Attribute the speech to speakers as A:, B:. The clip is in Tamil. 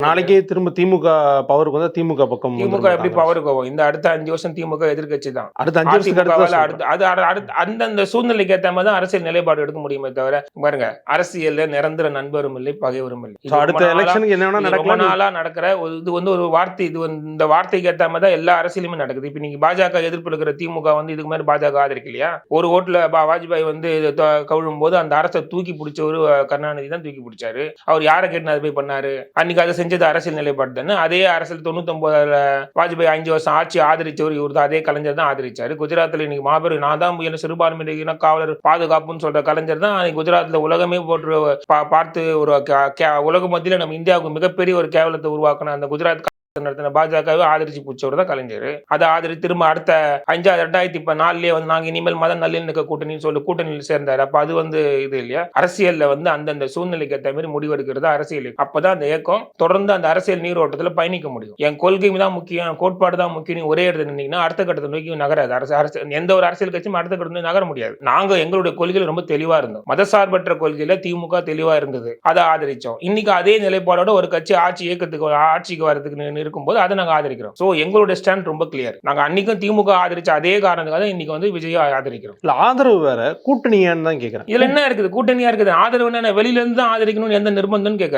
A: நாளைக்கே திரும்ப திமுக பவருக்கு வந்தா திமுக பக்கம்
B: திமுக எப்படி பவருக்கு போகும்? இந்த அடுத்த 5 வருஷம் திமுக எதிர்க்கட்சி தான்.
A: அடுத்த 5 வருஷத்துக்கு
B: அதிமுகவால
A: அடுத்து
B: அடுத்து அந்தந்த சூழ்நிலைக்கு ஏத்த மாதிரி தான் அரசியல் நிலைப்பாடு எடுக்க முடியுமே தவிர, பாருங்க அரசியல்ல நிரந்தர நண்பரும் இல்லை, பகைவரும் இல்லை.
A: அடுத்த எலெக்ஷனுக்கு என்ன வேணா
B: ரொம்ப
A: நடக்கலாம்.
B: நாளா நடக்கிற இது வந்து ஒரு வார்த்தை. இந்த வார்த்தைக்கு ஏத்த மாதிரி தான் எல்லா அரசியலுமே நடக்குது. இப்ப நீங்க பாஜக எதிர்ப்பு இருக்கிற திமுக வந்து இதுக்கு மேல பாஜக ஆதரிக்கலையா? ஒரு ஓட்டுல வாஜ்பாய் வந்து கவிழும் போது அந்த அரசை தூக்கி பிடிச்சவரு கருணாநிதி தான் தூக்கி பிடிச்சாரு. அவர் யாரை கேட்டு அதை போய் பண்ணாரு? அன்னைக்கு அதை செஞ்சது அரசியல் நிலைப்பாடு தானே. அதே அரசியல் 99 வாஜ்பாய் 5 வருஷம் ஆட்சி ஆதரிச்சவர் இவர் தான். அதே கலைஞர் தான் ஆதரிச்சாரு. குஜராத்ல இன்னைக்கு மாபெரும் நான் தான் சிறுபான்மை காவலர் பாதுகாப்புன்னு சொல்ற கலைஞர் தான் குஜராத்ல உலகமே போட்டு பார்த்து ஒரு உலக மத்தியில நம்ம இந்தியாவுக்கு மிகப்பெரிய ஒரு கேவலத்தை உருவாக்கின அந்த குஜராத் நடத்தின பாஜகவை ஆதரிச்சு பிடிச்சவர் தான் கலைஞர். அதை ஆதரித்து திரும்ப அடுத்த 2004 வந்து நாங்க இனிமேல் மத நல்லிணக்க கூட்டணின்னு சொல்லி கூட்டணியில் சேர்ந்தாரு. அப்ப அது வந்து இது இல்லையா? அரசியல்ல வந்து அந்தந்த சூழ்நிலைக்கு ஏற்ற மாதிரி முடிவெடுக்கிறது அரசியல். அப்பதான் அந்த இயக்கம் தொடர்ந்து அந்த அரசியல் நீரோட்டத்துல பயணிக்க முடியும். என் கொள்கை தான் முக்கியம், கோட்பாடு தான் முக்கியம், ஒரே இடத்துல நின்னீங்கன்னா அடுத்த கட்டத்தை நோக்கி நகராது. எந்த ஒரு அரசியல் கட்சியும் அடுத்த கட்டத்தை நகர முடியாது. நாங்க எங்களுடைய கொள்கையில ரொம்ப தெளிவா இருந்தோம். மதசார்பற்ற கொள்கையில திமுக தெளிவா இருந்தது, அதை ஆதரிச்சோம். இன்னைக்கு அதே நிலைப்பாடோட ஒரு கட்சி ஆட்சிக்கு வரதுக்கு இருக்கும்போது அதை நாங்க ஆதரிக்கிறோம். சோ எங்களுடைய ஸ்டாண்ட் ரொம்ப கிளியர். நாங்க அன்னைக்கும் திமுக ஆதரிச்ச அதே காரணத்துக்காக இன்னைக்கு வந்து விஜய் ஆதரிக்கிறோம்.
A: இல்ல ஆதரவு வேற, கூட்டணியான்னு தான் கேக்குறேன்.
B: இதுல என்ன இருக்குது? கூட்டணியா இருக்குது. ஆதரவு என்ன வெளியில இருந்து தான் ஆதரிக்கணும்னு எந்த நிர்பந்தம் கேட்கறேன்.